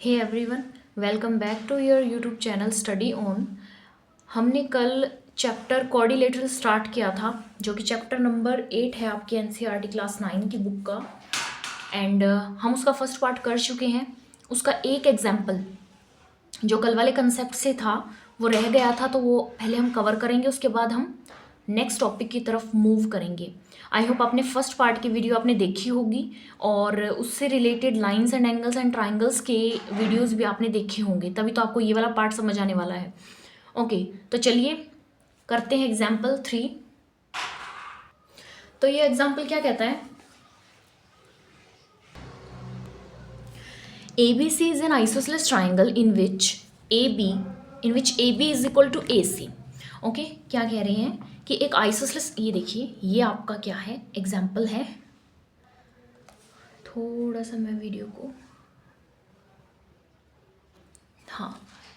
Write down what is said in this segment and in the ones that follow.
Hey everyone, welcome back to your YouTube channel study on. हमने कल chapter coordinator start किया था, जो कि चैप्टर नंबर 8 है आपके एनसीईआरटी क्लास 9 की बुक का। एंड हम उसका फर्स्ट पार्ट कर चुके हैं। उसका एक एग्जाम्पल जो कल वाले कंसेप्ट से था वो रह गया था, तो वो पहले हम कवर करेंगे, उसके बाद हम नेक्स्ट टॉपिक की तरफ मूव करेंगे। आई होप आपने फर्स्ट पार्ट की वीडियो आपने देखी होगी और उससे related lines and angles and triangles के वीडियोस भी आपने देखे होंगे, तभी तो आपको ये वाला पार्ट समझ आने वाला है। ओके, तो चलिए करते हैं एग्जाम्पल 3। तो ये एग्जाम्पल क्या कहता है? ABC is an isosceles triangle in which AB is equal to AC। Okay, क्या कह रहे हैं कि एक आइसोसेलेस, ये देखिए ये आपका क्या है, एग्जाम्पल है। थोड़ा सा मैं वीडियो को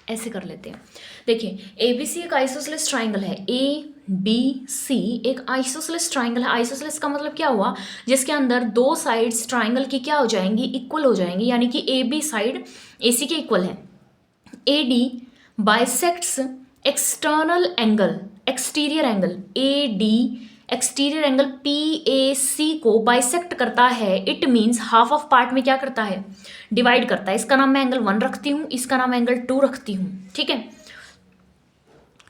ऐसे कर लेते हैं। देखिए ABC एक आइसोसेलेस ट्राइंगल है, ABC एक आइसोसेलेस ट्राइंगल है। आइसोसेलेस का मतलब क्या हुआ? जिसके अंदर दो साइड्स ट्राइंगल की क्या हो जाएंगी? इक्वल हो जाएंगी, यानी कि AB साइड AC के इक्वल है। AD bisects external angle, exterior angle, AD exterior angle PAC को बाइसेक्ट करता है। It means half of part में क्या करता है? डिवाइड करता है। इसका नाम मैं एंगल 1 रखती हूँ, इसका नाम एंगल 2 रखती हूँ, ठीक है।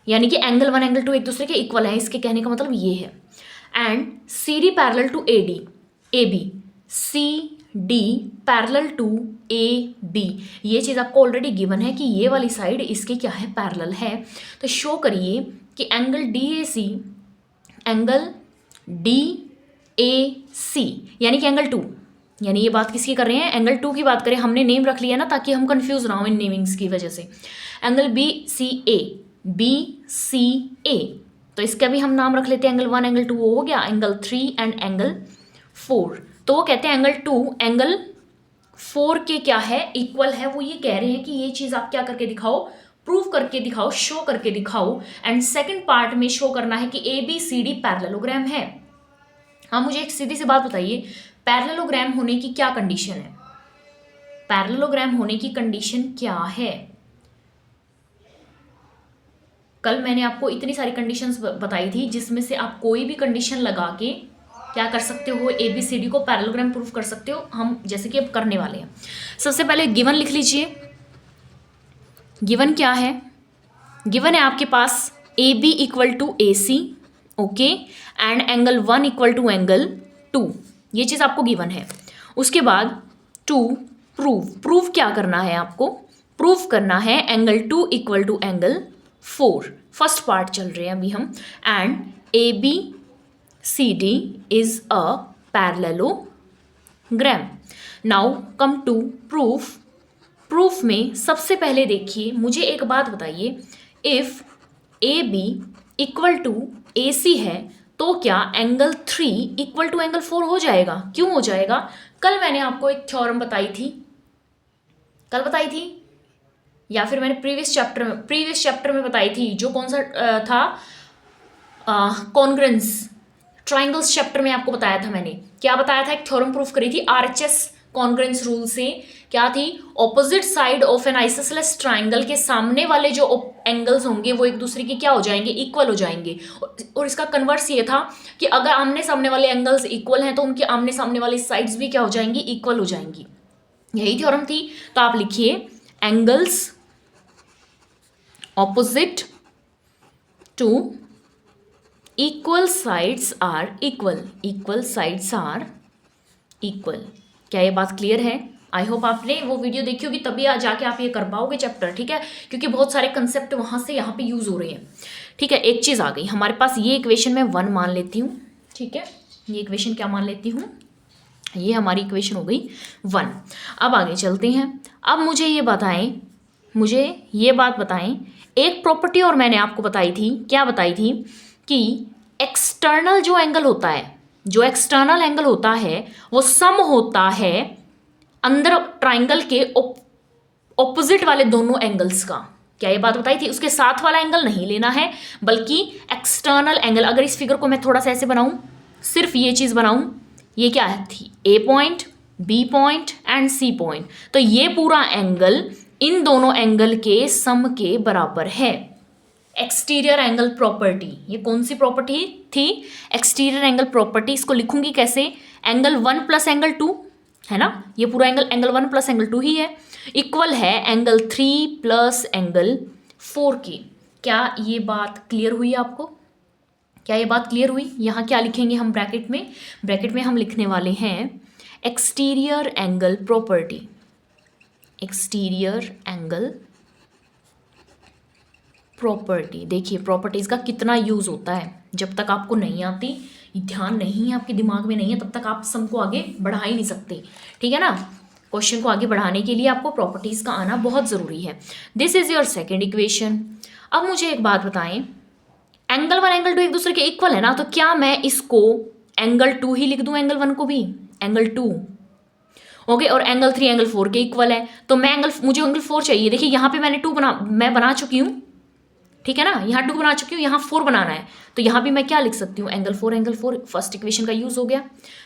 यानी कि एंगल 1 एंगल 2 एक दूसरे के इक्वल है, इसके कहने का मतलब ये है। And CD parallel to AD, AB CD parallel to AB, ये चीज़ आपको ऑलरेडी गिवन है कि ये वाली साइड इसके क्या है? पैरेलल है। तो शो करिए कि एंगल DAC, एंगल DAC यानी कि एंगल 2, यानी ये बात किसकी कर रहे हैं? एंगल 2 की बात करें। हमने नेम रख लिया ना, ताकि हम कंफ्यूज ना हो इन नेमिंग्स की वजह से। एंगल BCA, तो इसका भी हम नाम रख लेते हैं एंगल 1 एंगल 2, वो हो गया एंगल 3 एंड एंगल 4। तो वो कहते हैं एंगल 2 एंगल 4 के क्या है? इक्वल है। वो ये कह रहे हैं कि ये चीज़ आप क्या करके दिखाओ? प्रूव करके दिखाओ, शो करके दिखाओ। एंड सेकंड पार्ट में शो करना है कि ABCD पैरेललोग्राम है। हाँ, मुझे एक सीधी सी बात बताइए, पैरेललोग्राम होने की क्या कंडीशन है? पैरेललोग्राम होने की कंडीशन क्या है? कल मैंने आपको इतनी सारी कंडीशंस बताई थी, जिसमें से आप कोई भी कंडीशन लगा के क्या कर सकते हो? ABCD को पैरेललोग्राम प्रूफ कर सकते हो। हम जैसे कि अब करने वाले हैं। सबसे पहले गिवन लिख लीजिए। गिवन क्या है? गिवन है आपके पास AB equal to AC, okay, and angle 1 equal to angle 2, ये चीज़ आपको गिवन है। उसके बाद टू प्रूव क्या करना है आपको? प्रूव करना है angle 2 equal to angle 4। First part चल रहे हैं अभी हम। And ABCD is a parallelogram. Now come to proof. Proof में सबसे पहले देखिए, मुझे एक बात बताइए, if AB equal to AC है तो क्या एंगल 3 इक्वल टू एंगल 4 हो जाएगा? क्यों हो जाएगा? कल मैंने आपको एक थ्योरम बताई थी, कल बताई थी या फिर मैंने प्रीवियस चैप्टर में बताई थी, जो कौन सा था? कॉन्ग्रेंस ट्राइंगल्स चैप्टर में आपको बताया था। मैंने क्या बताया था? एक थ्योरम प्रूफ करी थी RHS कॉन्ग्रेंस रूल से। क्या थी? Opposite side of N isosceles triangle के सामने वाले जो एंगल्स होंगे वो एक दूसरे के क्या हो जाएंगे? इक्वल हो जाएंगे। और इसका कन्वर्स ये था कि अगर आमने सामने वाले एंगल्स इक्वल हैं तो उनके आमने सामने वाली साइड्स भी क्या हो जाएंगी? इक्वल हो जाएंगी। यही थ्योरम थी। तो आप लिखिए angles opposite to equal sides are equal, equal sides are equal. क्या ये बात क्लियर है? आई होप आपने वो वीडियो देखी होगी, तभी जाके आप ये कर पाओगे चैप्टर, ठीक है, क्योंकि बहुत सारे कंसेप्ट वहाँ से यहाँ पे यूज़ हो रहे हैं, ठीक है। एक चीज़ आ गई हमारे पास, ये इक्वेशन मैं 1 मान लेती हूँ, ठीक है। ये इक्वेशन क्या मान लेती हूँ? ये हमारी इक्वेशन हो गई 1। अब आगे चलते हैं। अब मुझे ये बात बताएं, एक प्रॉपर्टी और मैंने आपको बताई थी। क्या बताई थी? कि एक्सटर्नल जो एंगल होता है, जो एक्सटर्नल एंगल होता है वो सम होता है अंदर ट्राइंगल के ऑपोजिट वाले दोनों एंगल्स का। क्या ये बात बताई थी? उसके साथ वाला एंगल नहीं लेना है, बल्कि एक्सटर्नल एंगल। अगर इस फिगर को मैं थोड़ा सा ऐसे बनाऊं, सिर्फ ये चीज़ बनाऊं, ये क्या है थी? A point, B point and C point. तो ये पूरा एंगल इन दोनों एंगल के सम के बराबर है। एक्सटीरियर एंगल प्रॉपर्टी, ये कौन सी प्रॉपर्टी थी? Exterior angle property. इसको लिखूंगी कैसे? एंगल 1 प्लस एंगल 2 है ना, ये पूरा एंगल 1 प्लस एंगल 2 ही है, इक्वल है एंगल 3 प्लस एंगल 4 की। क्या ये बात क्लियर हुई आपको? क्या ये बात क्लियर हुई? यहाँ क्या लिखेंगे हम ब्रैकेट में? ब्रैकेट में हम लिखने वाले हैं exterior angle property. Exterior angle property. देखिए प्रॉपर्टीज का कितना यूज होता है, जब तक आपको नहीं आती, ध्यान नहीं है आपके दिमाग में नहीं है, तब तक आप सम को आगे बढ़ा ही नहीं सकते, ठीक है ना। क्वेश्चन को आगे बढ़ाने के लिए आपको प्रॉपर्टीज का आना बहुत जरूरी है। This is your second equation. अब मुझे एक बात बताएं, एंगल 1 एंगल 2 एक दूसरे के इक्वल है ना, तो क्या मैं इसको एंगल 2 ही लिख दूं, एंगल 1 को भी एंगल 2, ओके, और एंगल 3 एंगल 4 के इक्वल है, तो मुझे एंगल 4 चाहिए। देखिए यहाँ पे मैं बना चुकी हूँ, ठीक है ना, यहाँ 2 बना चुकी हूँ, यहाँ 4 बनाना है, तो यहाँ भी मैं क्या लिख सकती हूँ? एंगल 4 फर्स्ट इक्वेशन का यूज हो गया,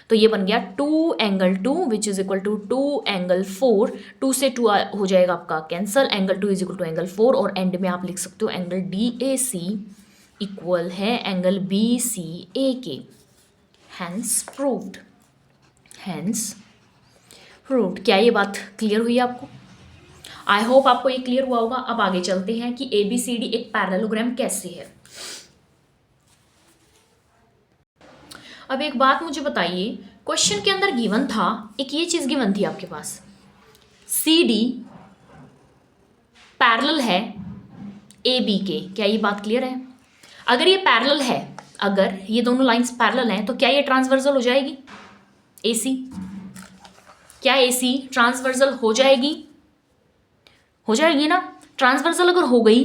तो ये बन गया 2 angle 2 which is equal to 2 angle 4, 2 से 2 हो जाएगा आपका cancel, angle 2 is equal to angle 4, और एंड में आप लिख सकते हो एंगल DAC इक्वल है एंगल BCA के। Hence proved, hence proved. क्या ये बात क्लियर हुई आपको? आई होप आपको ये क्लियर हुआ होगा। अब आगे चलते हैं कि ABCD एक पैरेललोग्राम कैसे है। अब एक बात मुझे बताइए, क्वेश्चन के अंदर गिवन था, एक ये चीज गिवन थी आपके पास, CD पैरेलल है AB के। क्या ये बात क्लियर है? अगर ये पैरेलल है, अगर ये दोनों लाइंस पैरेलल हैं, तो क्या ये ट्रांसवर्सल हो जाएगी AC? क्या AC ट्रांसवर्सल हो जाएगी? हो जाएगी ना। ट्रांसवर्सल अगर हो गई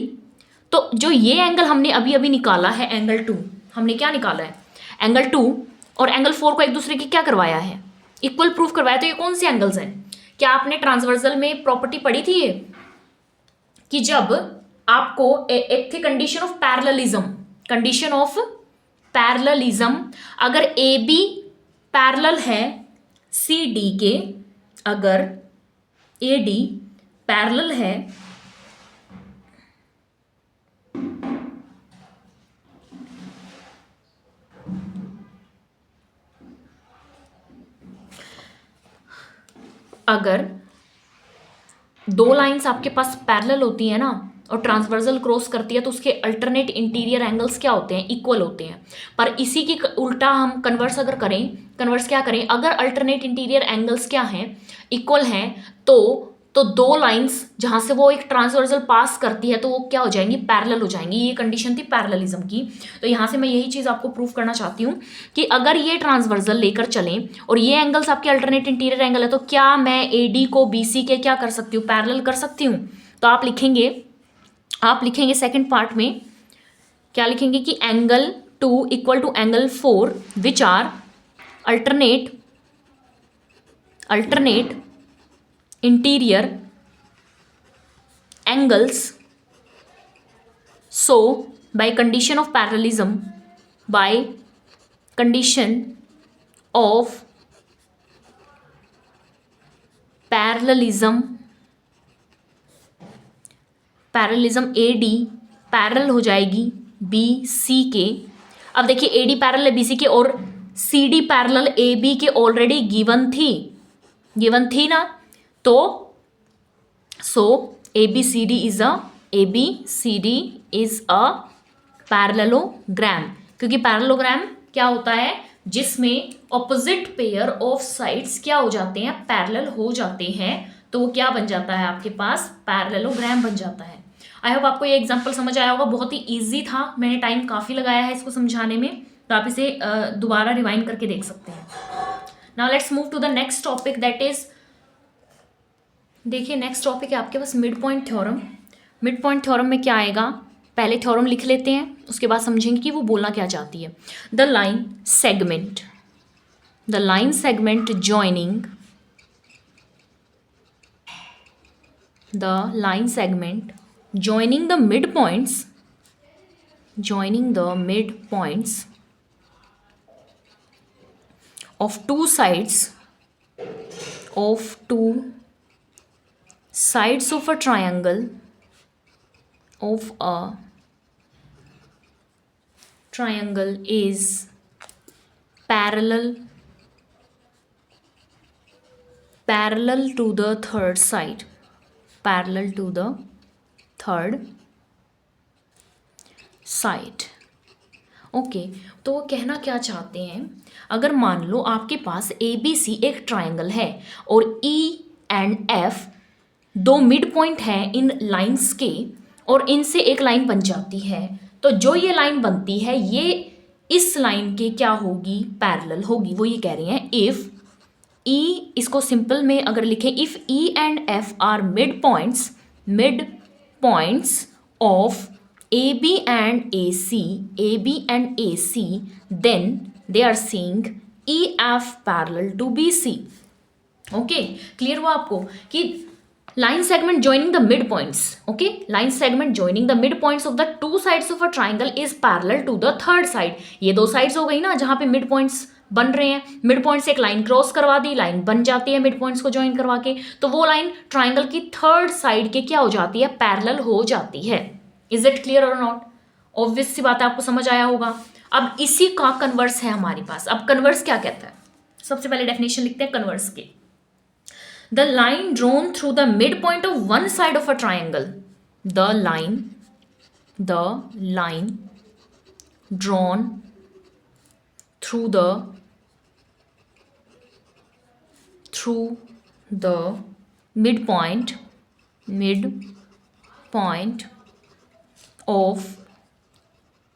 तो जो ये एंगल हमने अभी अभी निकाला है एंगल 2, हमने क्या निकाला है? एंगल 2 और एंगल 4 को एक दूसरे की क्या करवाया है? इक्वल प्रूफ करवाया। तो ये कौन से एंगल्स हैं? क्या आपने ट्रांसवर्सल में प्रॉपर्टी पढ़ी थी ये, कि जब आपको एक थी condition of parallelism, condition of parallelism, अगर AB पैरेलल है CD के, अगर AD पैरेलल है अगर दो लाइंस आपके पास पैरेलल होती है ना और ट्रांसवर्सल क्रॉस करती है, तो उसके अल्टरनेट इंटीरियर एंगल्स क्या होते हैं? इक्वल होते हैं। पर इसी की उल्टा हम कन्वर्स अगर करें, कन्वर्स क्या करें, अगर अल्टरनेट इंटीरियर एंगल्स क्या हैं? इक्वल हैं, तो दो लाइंस जहां से वो एक ट्रांसवर्सल पास करती है, तो वो क्या हो जाएंगी? पैरेलल हो जाएंगी। ये कंडीशन थी पैरेललिज्म की। तो यहां से मैं यही चीज आपको प्रूफ करना चाहती हूँ कि अगर ये ट्रांसवर्सल लेकर चलें और ये एंगल्स आपके अल्टरनेट इंटीरियर एंगल है, तो क्या मैं AD को BC के क्या कर सकती हूँ? पैरेलल कर सकती हूँ। तो आप लिखेंगे सेकेंड पार्ट में क्या लिखेंगे कि angle 2 equal to angle 4 which are alternate interior angles, so by condition of parallelism AD parallel हो जाएगी BC के। अब देखिए AD पैरेलल है BC के और CD पैरेलल AB के ऑलरेडी गिवन थी ना, तो सो ABCD इज अ पैरेललोग्राम, क्योंकि पैरेललोग्राम क्या होता है? जिसमें ऑपोजिट पेयर ऑफ साइड्स क्या हो जाते हैं? पैरेलल हो जाते हैं, तो वो क्या बन जाता है आपके पास? पैरेललोग्राम बन जाता है। आई होप आपको ये एग्जांपल समझ आया होगा। बहुत ही इजी था, मैंने टाइम काफ़ी लगाया है इसको समझाने में, तो आप इसे दोबारा रिवाइंड करके देख सकते हैं। Now let's move to the next topic, that is, देखिए नेक्स्ट टॉपिक है आपके पास midpoint theorem. Midpoint theorem में क्या आएगा? पहले थ्योरम लिख लेते हैं, उसके बाद समझेंगे कि वो बोलना क्या चाहती है। The line segment joining the midpoints of two sides of two sides of a triangle is parallel to the third side, parallel to the third side. Okay तो वो कहना क्या चाहते हैं, अगर मान लो आपके पास ए बी सी एक ट्राइंगल है और ई एंड एफ दो मिड पॉइंट हैं इन लाइंस के, और इनसे एक लाइन बन जाती है, तो जो ये लाइन बनती है ये इस लाइन के क्या होगी, पैरेलल होगी. वो ये कह रहे हैं इफ ई, इसको सिंपल में अगर लिखें, if E and F are mid points of AB and AC, then they are seeing EF parallel to BC. Okay clear हुआ आपको कि line segment joining the mid points, okay line segment joining the mid points of the two sides of a triangle is parallel to the third side. ये दो sides हो गई ना जहां पे मिड पॉइंट्स बन रहे हैं, मिड पॉइंट से एक लाइन क्रॉस करवा दी, लाइन बन जाती है मिड पॉइंट्स को ज्वाइन करवा के, तो वो लाइन ट्राइंगल की थर्ड साइड के क्या हो जाती है, पैरेलल हो जाती है. इज इट क्लियर और नॉट? ऑब्वियस सी बात है, आपको समझ आया होगा. अब इसी का कन्वर्स है हमारे पास. अब कन्वर्स क्या कहता है, सबसे पहले डेफिनेशन लिखते हैं कन्वर्स की. The line drawn through the mid point of one side of a triangle, the line drawn through the mid point of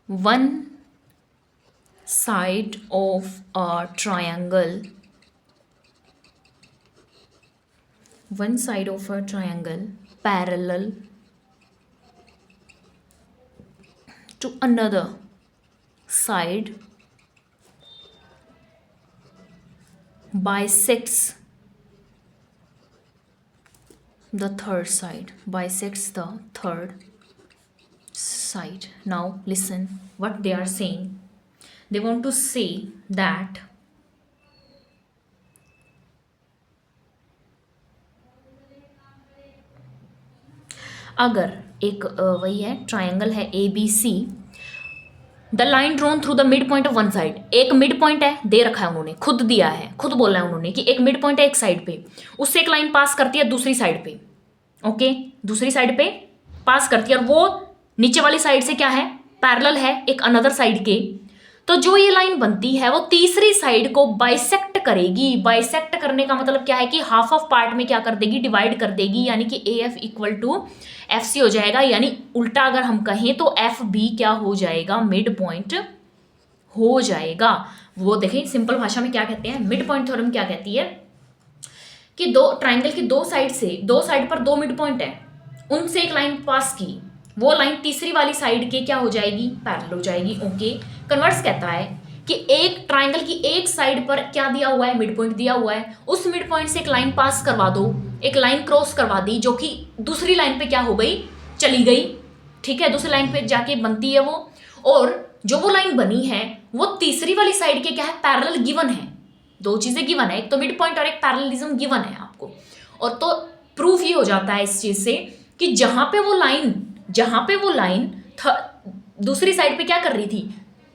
one side of a triangle, parallel to another side bisects the third side, side. Now listen what they are saying. They want to say that अगर एक वही है triangle है A B C, the line drawn through the mid point of one side, एक mid point है दे रखा है उन्होंने, खुद दिया है, खुद बोला है उन्होंने कि एक मिड पॉइंट है एक साइड पे, उससे एक लाइन पास करती है दूसरी साइड पे, ओके दूसरी साइड पे पास करती है, और वो नीचे वाली साइड से क्या है, पैरेलल है एक अनदर साइड के. तो जो ये लाइन बनती है वो तीसरी साइड को बाइसेक्ट करेगी. बाइसेक्ट करने का मतलब क्या है कि हाफ ऑफ पार्ट में क्या कर देगी, डिवाइड कर देगी, यानी कि A F equal to F C हो जाएगा. यानी उल्टा अगर हम कहें तो एफ बी क्या हो जाएगा, मिड पॉइंट हो जाएगा. वो देखें सिंपल भाषा में क्या कहते हैं, मिड पॉइंट थ्योरम क्या कहती है कि दो ट्राइंगल की दो साइड पर दो मिड पॉइंट है, उनसे एक लाइन पास की, वो लाइन तीसरी वाली साइड के क्या हो जाएगी, पैरेलल हो जाएगी. ओके कन्वर्स कहता है कि एक ट्राइंगल की एक साइड पर क्या दिया हुआ है, मिड पॉइंट दिया हुआ है, उस मिड पॉइंट से एक लाइन पास करवा दो, एक लाइन क्रॉस करवा दी जो कि दूसरी लाइन पे क्या हो गई, चली गई. ठीक है, दूसरी लाइन पे जाके बनती है वो, और जो वो लाइन बनी है वो तीसरी वाली साइड के क्या है, पैरेलल गिवन है. दो चीजें गिवन है, एक तो मिड पॉइंट और एक पैरेललिज्म गिवन है आपको. और तो प्रूफ ये हो जाता है इस चीज से कि जहां पे वो लाइन दूसरी साइड पे क्या कर रही थी,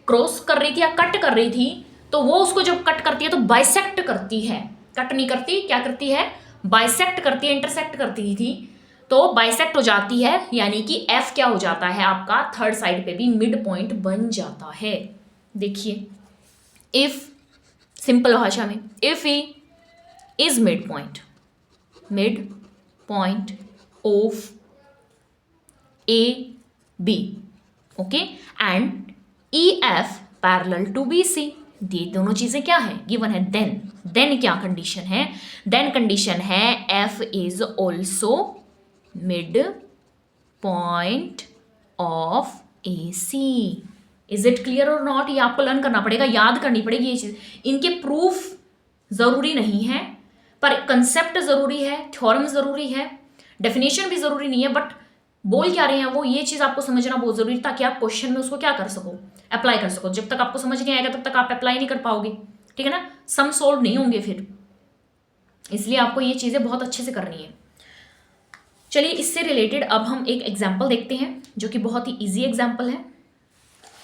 क्रॉस कर रही थी या कट कर रही थी, तो वो उसको जब कट करती है तो बाइसेक्ट करती है, कट नहीं करती, क्या करती है, बाइसेक्ट करती है, इंटरसेक्ट करती थी, तो बाइसेक्ट हो जाती है, यानी कि एफ क्या हो जाता है आपका, थर्ड साइड पे भी मिड पॉइंट बन जाता है. देखिए इफ, सिंपल भाषा में, if E is mid point of A B, okay, and EF parallel to BC, ये दोनों चीजें क्या है, गिवन है. देन क्या कंडीशन है, देन कंडीशन है F is also mid point of AC. Is it clear और नॉट? ये आपको लर्न करना पड़ेगा, याद करनी पड़ेगी ये चीज. इनके प्रूफ जरूरी नहीं है पर कंसेप्ट जरूरी है, थ्योरम जरूरी है, डेफिनेशन भी जरूरी नहीं है, बट बोल क्या रहे हैं वो ये चीज आपको समझना बहुत जरूरी है, ताकि आप क्वेश्चन में उसको क्या कर सको, अप्लाई कर सको. जब तक आपको समझ नहीं आएगा तब तक आप अप्लाई नहीं कर पाओगे. ठीक है ना, सम सोल्व नहीं होंगे फिर. इसलिए आपको ये चीज़ें बहुत अच्छे से करनी है। चलिए इससे रिलेटेड अब हम एक एग्जाम्पल देखते हैं जो कि बहुत ही ईजी एग्जाम्पल है।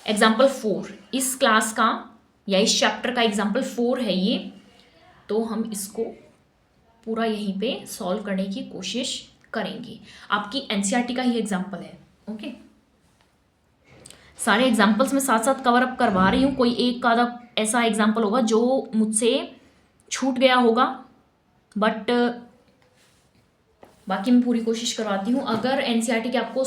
एग्जाम्पल 4 इस क्लास का या इस चैप्टर का एग्जाम्पल 4 है ये। तो हम इसको पूरा यहीं पे सॉल्व करने की कोशिश करेंगे। आपकी एनसीईआरटी का ही एग्जाम्पल है। ओके, सारे एग्जाम्पल्स मैं साथ साथ कवर अप करवा रही हूँ। कोई एक का आधा ऐसा एग्जाम्पल होगा जो मुझसे छूट गया होगा, बट बाकी मैं पूरी कोशिश करवाती हूँ। अगर एनसीईआरटी के आपको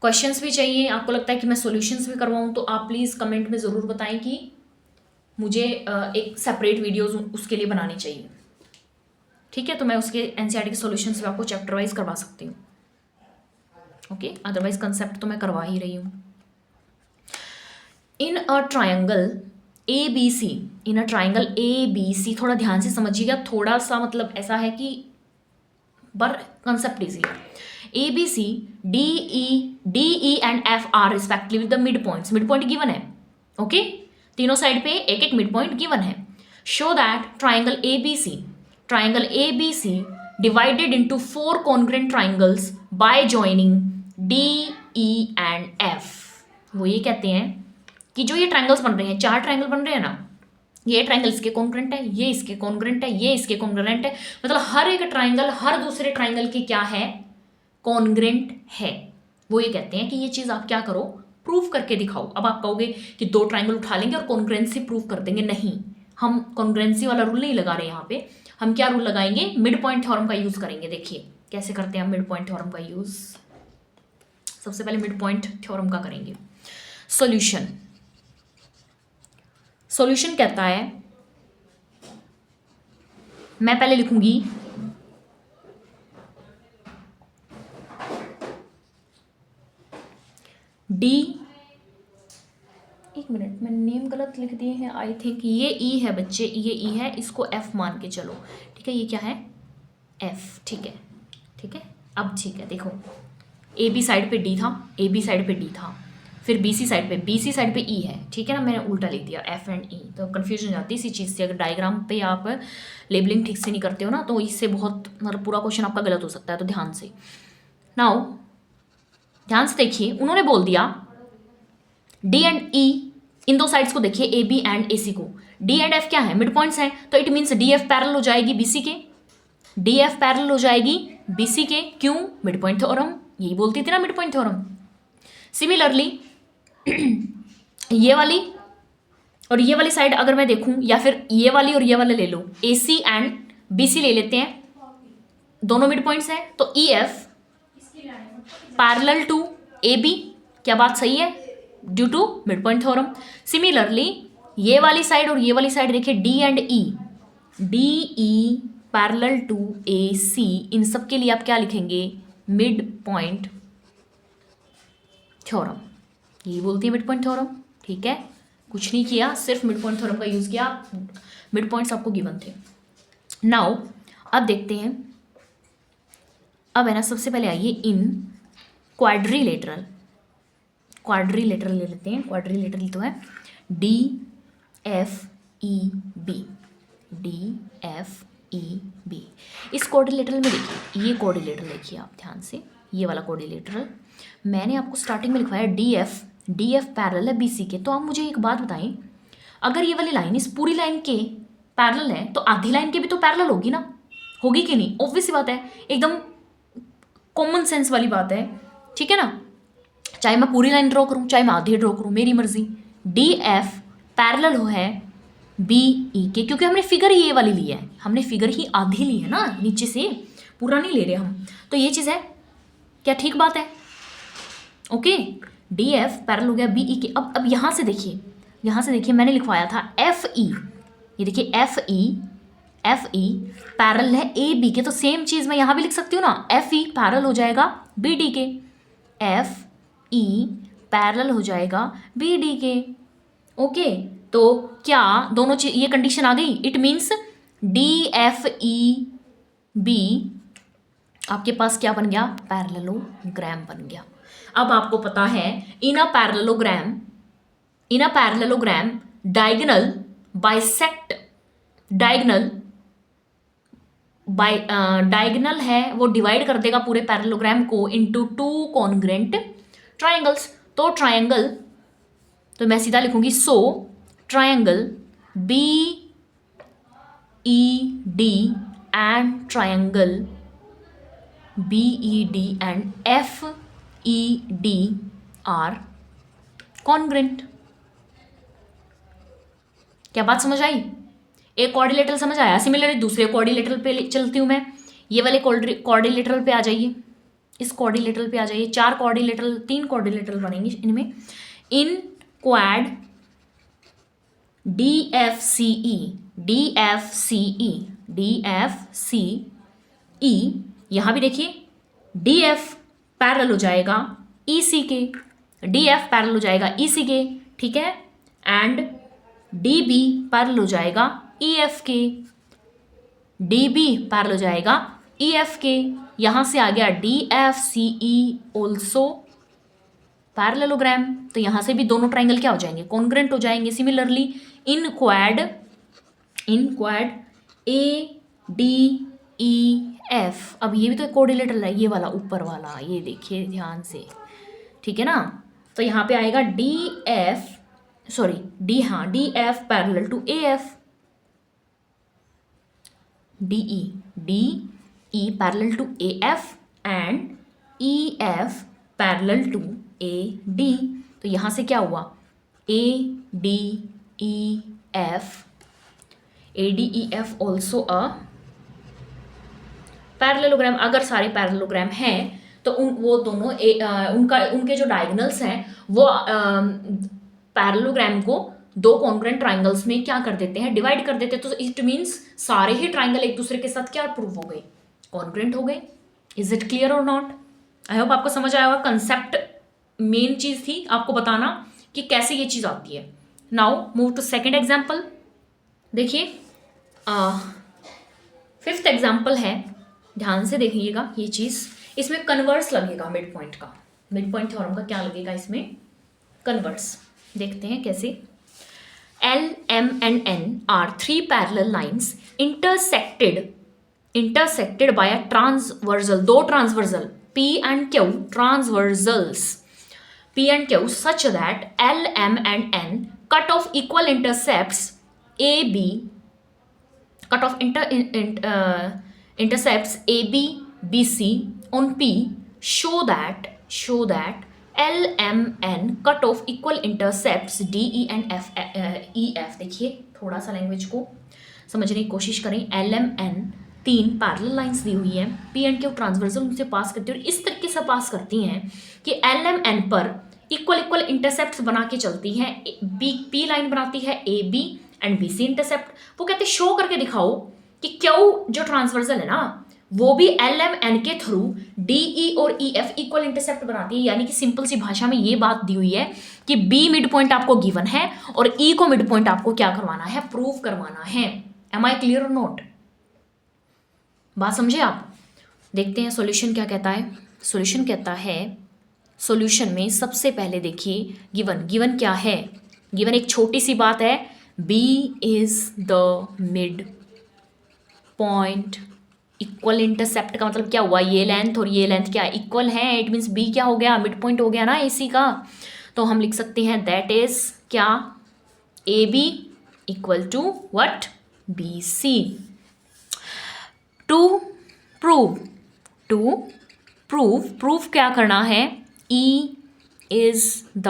क्वेश्चंस भी चाहिए, आपको लगता है कि मैं सॉल्यूशंस भी करवाऊँ, तो आप प्लीज़ कमेंट में ज़रूर बताएं कि मुझे एक सेपरेट वीडियोस उसके लिए बनानी चाहिए। ठीक है, तो मैं उसके एनसीईआरटी के सॉल्यूशंस भी आपको चैप्टर वाइज करवा सकती हूँ। ओके, अदरवाइज कंसेप्ट तो मैं करवा ही रही हूँ। In a triangle A B C, in a triangle A B C, थोड़ा ध्यान से समझिएगा, थोड़ा सा मतलब ऐसा है कि पर कंसेप्ट इजी है। A B C D E and F are respectively with the mid points, mid point given है। ओके, तीनों साइड पे एक एक मिड पॉइंट गिवन है। Show that triangle A B C divided into 4 congruent triangles by joining D E and F. वो ये कहते हैं कि जो ये ट्राइंगल्स बन रहे हैं, 4 ट्राइंगल बन रहे हैं ना, ये ट्राइंगल इसके कॉन्ग्रेंट है, ये इसके कॉन्ग्रेंट है, ये इसके कॉन्ग्रेंट है, मतलब हर एक ट्राइंगल हर दूसरे ट्राइंगल के क्या है, कॉन्ग्रेंट है। वो ये कहते हैं कि ये चीज़ आप क्या करो, प्रूफ करके दिखाओ। अब आप कहोगे कि 2 ट्राइंगल उठा लेंगे और कॉन्ग्रेंसी प्रूफ कर देंगे, नहीं, हम कॉन्ग्रेंसी वाला रूल नहीं लगा रहे यहाँ पे। हम क्या रूल लगाएंगे, मिड पॉइंट थ्योरम का यूज़ करेंगे। देखिए कैसे करते हैं हम मिड पॉइंट थ्योरम का यूज़। सबसे पहले मिड पॉइंट थ्योरम का करेंगे। सॉल्यूशन कहता है, मैं पहले लिखूंगी डी, एक मिनट मैं नेम गलत लिख दिए हैं आई थिंक। ये ई है बच्चे, ये ई है, इसको एफ मान के चलो। ठीक है, ये क्या है, एफ। ठीक है, ठीक है, अब ठीक है। देखो ए बी साइड पे डी था, ए बी साइड पे डी था, फिर बी सी साइड पे ई है। ठीक है ना, मैंने उल्टा लिख दिया एफ एंड ई, तो कन्फ्यूजन हो जाती है इसी चीज़ से। अगर डायग्राम पे आप लेबलिंग ठीक से नहीं करते हो ना, तो इससे बहुत मतलब पूरा क्वेश्चन आपका गलत हो सकता है। तो ध्यान से नाउ ध्यान से देखिए, उन्होंने बोल दिया D and E, in 2 sides को देखिए, ए बी एंड ए सी को। डी एंड एफ क्या है, मिड पॉइंट्स हैं, तो it means D F parallel हो जाएगी बी सी के, डी एफ पैरेलल हो जाएगी बी सी के। क्यों, मिड पॉइंट थ्योरम, यही बोलती थी ना मिड पॉइंट थ्योरम। सिमिलरली ये वाली और ये वाली साइड अगर मैं देखूं, या फिर ये वाली और ये वाले ले लो, ए सी एंड बी सी ले लेते हैं, दोनों मिड पॉइंट्स हैं, तो E F parallel to A B. क्या बात सही है, due to midpoint theorem. Similarly ये वाली साइड और ये वाली साइड देखिए, D and E, D E parallel to A C, इन सब के लिए आप क्या लिखेंगे, मिड पॉइंट थ्योरम। यही बोलती है मिड पॉइंट थ्योरम। ठीक है, कुछ नहीं किया, सिर्फ मिड पॉइंट थ्योरम का यूज़ किया, मिड पॉइंट्स आपको गिवन थे। नाउ अब देखते हैं, अब है ना, सबसे पहले आइए इन क्वाड्रिलेटरल ले लेते हैं। क्वाड्रिलेटरल तो है D F E B, D F E B. इस क्वाड्रिलेटरल में देखिए, ये क्वाड्रिलेटरल देखिए आप ध्यान से, ये वाला क्वाड्रिलेटरल मैंने आपको स्टार्टिंग में लिखवाया डी एफ पैरेलल है बी सी के। तो आप मुझे एक बात बताएं, अगर ये वाली लाइन इस पूरी लाइन के पैरेलल है, तो आधी लाइन के भी तो पैरेलल होगी ना, होगी कि नहीं, ऑब्वियस सी बात है, एकदम कॉमन सेंस वाली बात है। ठीक है ना, चाहे मैं पूरी लाइन ड्रॉ करूं, चाहे मैं आधी ड्रॉ करूं, मेरी मर्जी। डी एफ पैरेलल हो है बी ई के, क्योंकि हमने फिगर ही ये वाली ली है, हमने फिगर ही आधी ली है ना, नीचे से पूरा नहीं ले रहे हम, तो ये चीज़ है क्या, ठीक बात है। ओके, डी एफ पैरेलल हो गया बी ई के। अब यहाँ से देखिए मैंने लिखवाया था एफ ई, ये देखिए एफ ई पैरेलल है ए बी के, तो सेम चीज़ मैं यहाँ भी लिख सकती हूँ ना, एफ ई पैरेलल हो जाएगा बी डी के, एफ ई पैरेलल हो जाएगा बी डी के। ओके, तो क्या दोनों चीज, ये कंडीशन आ गई, it means D F E B आपके पास क्या बन गया, पैरेललोग्राम बन गया। अब आपको पता है in a parallelogram diagonal bisect diagonal diagonal है वो डिवाइड कर देगा पूरे पैरेललोग्राम को इनटू टू कॉन्ग्रेंट ट्राइंगल्स। तो ट्राइंगल, तो मैं सीधा लिखूंगी so triangle B E D and triangle B E D and F E D are congruent. क्या बात समझ आई? एक क्वाड्रिलेटरल समझ आया। सिमिलरली दूसरे क्वाड्रिलेटरल पे चलती हूं मैं। ये वाले क्वाड्रिलेटरल पे आ जाइए, इस क्वाड्रिलेटरल पे आ जाइए। 3 क्वाड्रिलेटरल बनेंगे इनमें। इन क्वाड डी एफ सी ई, यहां भी देखिए डी एफ पैरेलल हो जाएगा ई सी के, ठीक है। एंड डी बी पैरेलल हो जाएगा ई एफ के, यहां से आ गया D F C E also parallelogram. तो यहां से भी दोनों ट्राइंगल क्या हो जाएंगे? कॉन्ग्रेंट हो जाएंगे। Similarly in quad A D E F, अब ये भी तो कोऑर्डिनेटर है, ये वाला ऊपर वाला, ये देखिए ध्यान से, ठीक है ना। तो यहाँ पे आएगा D F parallel to A F, D E parallel to A F and E F parallel to A D. तो यहाँ से क्या हुआ? A D E F also a parallelogram. अगर सारे पैरेललोग्राम हैं तो वो दोनों उनके जो डायगोनल्स हैं वो पैरेललोग्राम को दो कॉन्ग्रेंट ट्राइंगल्स में क्या कर देते हैं? डिवाइड कर देते हैं। तो इट मीन्स सारे ही ट्राइंगल एक दूसरे के साथ क्या प्रूव हो गए? कॉन्ग्रेंट हो गए। इज इट क्लियर और नॉट? आई होप आपको समझ आया होगा। कंसेप्ट मेन चीज थी आपको बताना कि कैसे ये चीज आती है। Now move to second example. देखिए 5th एग्जाम्पल है, ध्यान से देखिएगा ये चीज। इसमें कन्वर्स लगेगा मिड पॉइंट थ्योरम का क्या लगेगा इसमें? कन्वर्स। देखते हैं कैसे। L, M and N are 3 parallel lines intersected by a transversal, दो transversal P and Q, transversals P and Q, such that L, M and N cut off equal intercepts AB, intercepts AB, BC on P, show that L, M, N cut off equal intercepts D, E and F, E, F। देखिए थोड़ा सा language को समझने की कोशिश करें। L, M, N 3 parallel lines दी हुई है, P and Q ट्रांसवर्सल उनसे पास करती है और इस तरीके से पास करती हैं कि L, M, N पर इक्वल इंटरसेप्ट बना के चलती हैं। P लाइन बनाती है A, B and B, C intercept. वो कहते हैं शो करके दिखाओ कि Q जो ट्रांसवर्सल है ना वो भी L, M, N के थ्रू D, E और E, F इक्वल इंटरसेप्ट बनाती है। यानी कि सिंपल सी भाषा में ये बात दी हुई है कि B मिड पॉइंट आपको गिवन है और E को मिड पॉइंट आपको क्या करवाना है? प्रूव करवाना है। एम आई क्लियर और नॉट? बात समझे आप? देखते हैं सॉल्यूशन क्या कहता है। सॉल्यूशन कहता है, सॉल्यूशन में सबसे पहले देखिए गिवन क्या है? गिवन एक छोटी सी बात है, B is the mid point. Equal intercept का मतलब क्या हुआ? ये लेंथ और ये लेंथ क्या इक्वल है? इट मीन्स बी क्या हो गया? मिड पॉइंट हो गया ना एसी का। तो हम लिख सकते हैं दैट इज क्या? A B equal to what? B C. To prove क्या करना है? E is the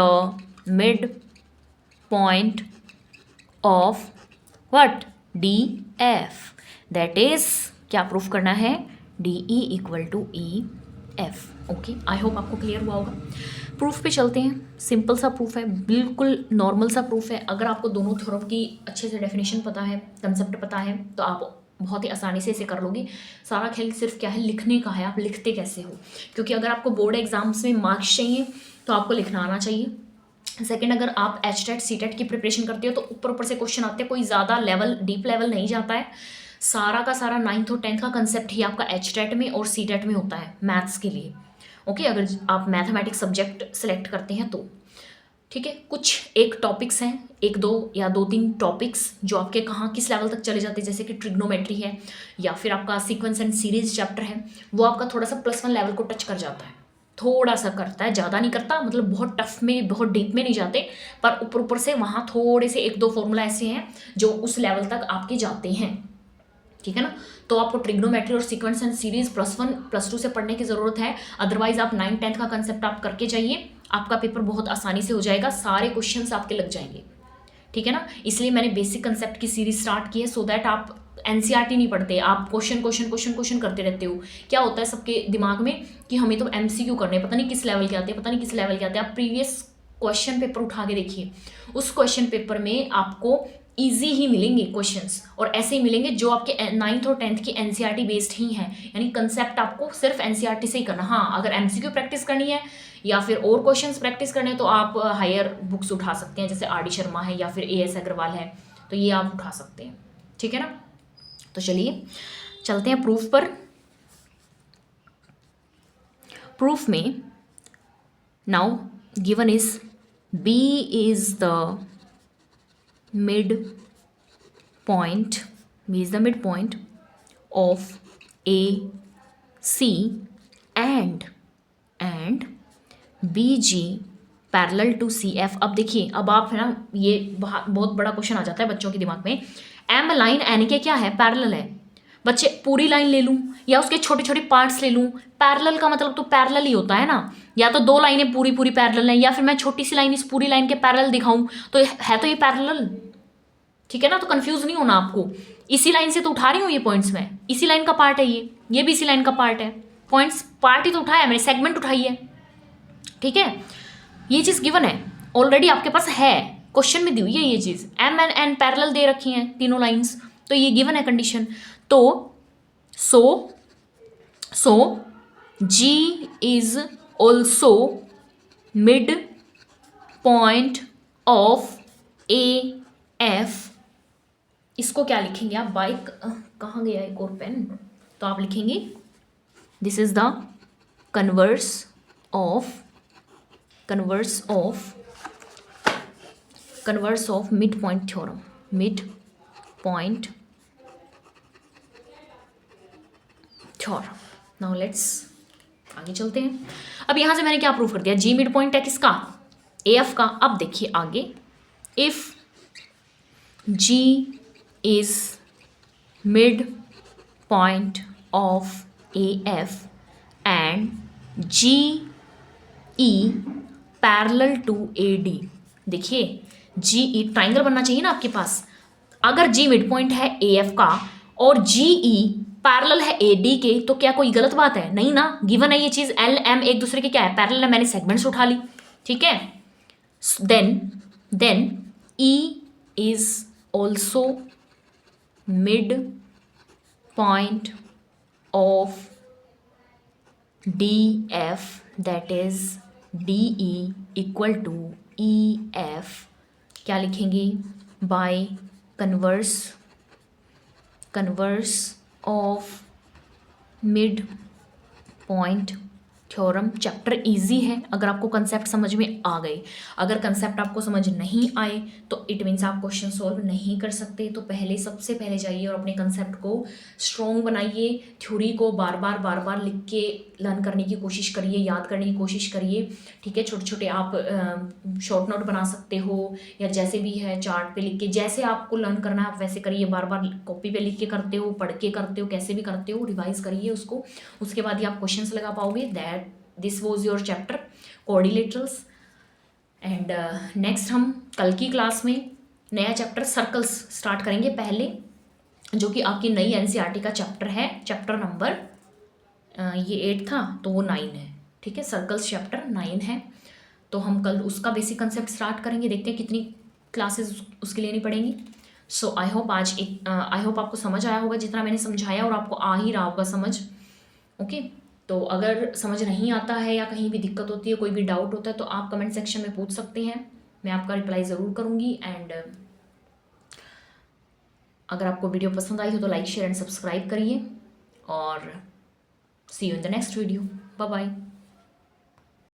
mid point of what? D F. That is क्या प्रूफ करना है? D E equal to E F. Okay, I hope आपको clear हुआ होगा। Proof पे चलते हैं। सिंपल सा प्रूफ है, बिल्कुल नॉर्मल सा प्रूफ है। अगर आपको दोनों थ्योरम की अच्छे से डेफिनेशन पता है, कंसेप्ट पता है, तो आप बहुत ही आसानी से इसे कर लोगे। सारा खेल सिर्फ क्या है? लिखने का है। आप लिखते कैसे हो? क्योंकि अगर आपको बोर्ड एग्जाम्स में मार्क्स चाहिए तो आपको लिखना आना चाहिए। सेकंड, अगर आप HTET CTET की प्रिपरेशन करते हो तो ऊपर से क्वेश्चन आते हैं, कोई ज़्यादा डीप लेवल नहीं जाता है। सारा का सारा 9th और 10th का कंसेप्ट ही आपका HTET में और CTET में होता है मैथ्स के लिए। ओके, अगर आप मैथमेटिक्स सब्जेक्ट सेलेक्ट करते हैं तो ठीक है, कुछ एक टॉपिक्स हैं, एक दो या दो तीन टॉपिक्स जो आपके कहाँ किस लेवल तक चले जाते हैं, जैसे कि ट्रिग्नोमेट्री है या फिर आपका सीक्वेंस एंड सीरीज चैप्टर है, वो आपका थोड़ा सा +1 लेवल को टच कर जाता है, थोड़ा सा करता है, ज़्यादा नहीं करता, मतलब बहुत टफ में बहुत डीप में नहीं जाते, पर ऊपर ऊपर से वहाँ थोड़े से एक दो फॉर्मूला ऐसे हैं जो उस लेवल तक आपके जाते हैं, ठीक है ना। तो आपको ट्रिग्नोमेट्री और सीक्वेंस एंड सीरीज +1 +2 से पढ़ने की ज़रूरत है, अदरवाइज आप 9th 10th का कंसेप्ट आप करके जाइए, आपका पेपर बहुत आसानी से हो जाएगा, सारे क्वेश्चंस आपके लग जाएंगे, ठीक है ना। इसलिए मैंने बेसिक कंसेप्ट की सीरीज स्टार्ट की है, सो दैट आप एनसीईआरटी नहीं पढ़ते, आप क्वेश्चन क्वेश्चन क्वेश्चन क्वेश्चन करते रहते हो। क्या होता है सबके दिमाग में कि हमें तो एमसीक्यू करने, पता नहीं किस लेवल के आते हैं, पता नहीं किस लेवल के आते हैं। आप प्रीवियस क्वेश्चन पेपर उठा के देखिए, उस क्वेश्चन पेपर में आपको ईजी ही मिलेंगे क्वेश्चंस, और ऐसे ही मिलेंगे जो आपके 9th और 10th की एनसीईआरटी बेस्ड ही हैं, यानी कंसेप्ट आपको सिर्फ एनसीईआरटी से ही करना। हाँ, अगर एमसीक्यू प्रैक्टिस करनी है या फिर और क्वेश्चंस प्रैक्टिस करने हैं तो आप हायर बुक्स उठा सकते हैं, जैसे आर डी शर्मा है या फिर एएस अग्रवाल है, तो ये आप उठा सकते हैं, ठीक है ना। तो चलिए चलते हैं प्रूफ पर। प्रूफ में now given is B is the midpoint, B is the midpoint of AC and BG parallel to CF। अब देखिए, अब आप है ना, ये बहुत बड़ा क्वेश्चन आ जाता है बच्चों के दिमाग में, एम लाइन एन के क्या है, पैरेलल है। बच्चे पूरी लाइन ले लूँ या उसके छोटे छोटे पार्ट्स ले लूँ, पैरेलल का मतलब तो पैरेलल ही होता है ना, या तो दो लाइनें पूरी पूरी पैरेलल हैं, या फिर मैं छोटी सी लाइन इस पूरी लाइन के पैरेलल दिखाऊं तो है तो ये पैरेलल, ठीक है ना। तो कंफ्यूज नहीं होना आपको, इसी लाइन से तो उठा रही हूँ ये पॉइंट्स में, इसी लाइन का पार्ट है ये भी इसी लाइन का पार्ट है, पॉइंट्स पार्ट ही तो उठाया मैंने, सेगमेंट उठाई है, ठीक है। ये चीज़ गिवन है ऑलरेडी, आपके पास है, क्वेश्चन में दी हुई है ये चीज़, एम एंड एन पैरेलल दे रखी हैं तीनों लाइंस, तो ये गिवन है कंडीशन। तो so G is also mid point of A F. इसको क्या लिखेंगे आप, बाइक कहाँ गया एक और पेन, तो आप लिखेंगे this is the converse of mid point theorem, midpoint theorem. Now let's आगे चलते हैं। अब यहां से मैंने क्या प्रूव कर दिया, जी मिड पॉइंट है किसका, एफ का। अब देखिए आगे, if G is midpoint of AF and GE parallel to AD। देखिए GE ट्राइंगल बनना चाहिए ना आपके पास, अगर G मिडपॉइंट है AF का और GE पैरेलल है AD के, तो क्या कोई गलत बात है, नहीं ना, गिवन है ये चीज़, L M एक दूसरे के क्या है, पैरेलल है, मैंने सेगमेंट्स उठा ली, ठीक है। Then E is also midpoint of DF, that is DE equal to EF। क्या लिखेंगे, by converse of midpoint theorem. Chapter easy है अगर आपको कंसेप्ट समझ में आ गए, अगर कंसेप्ट आपको समझ नहीं आए तो इट मीन्स आप क्वेश्चन सॉल्व नहीं कर सकते। तो सबसे पहले जाइए और अपने कंसेप्ट को स्ट्रॉन्ग बनाइए, थ्योरी को बार बार लिख के लर्न करने की कोशिश करिए, याद करने की कोशिश करिए, ठीक है। छोटे छोटे आप शॉर्ट नोट बना सकते हो, या जैसे भी है चार्ट पे लिख के, जैसे आपको लर्न करना है आप वैसे करिए, बार कॉपी पे लिख के करते हो, पढ़ के करते हो, कैसे भी करते हो, रिवाइज करिए उसको, उसके बाद ही आप क्वेश्चंस लगा पाओगे। This was your chapter coordinators. And next हम कल की क्लास में नया चैप्टर सर्कल्स स्टार्ट करेंगे पहले, जो कि आपकी नई एनसीईआरटी का चैप्टर है, चैप्टर नंबर ये 8 था तो वो 9 है, ठीक है। सर्कल्स चैप्टर 9 है, तो हम कल उसका बेसिक कंसेप्ट स्टार्ट करेंगे, देखते हैं कितनी क्लासेस उसके लेनी पड़ेंगी। सो आई होप आपको समझ आया होगा जितना मैंने समझाया, और आपको आ ही रहा होगा समझ, ओके। तो अगर समझ नहीं आता है या कहीं भी दिक्कत होती है, कोई भी डाउट होता है, तो आप कमेंट सेक्शन में पूछ सकते हैं, मैं आपका रिप्लाई ज़रूर करूँगी। एंड अगर आपको वीडियो पसंद आई हो तो लाइक शेयर एंड सब्सक्राइब करिए, और see you in the next video, bye bye.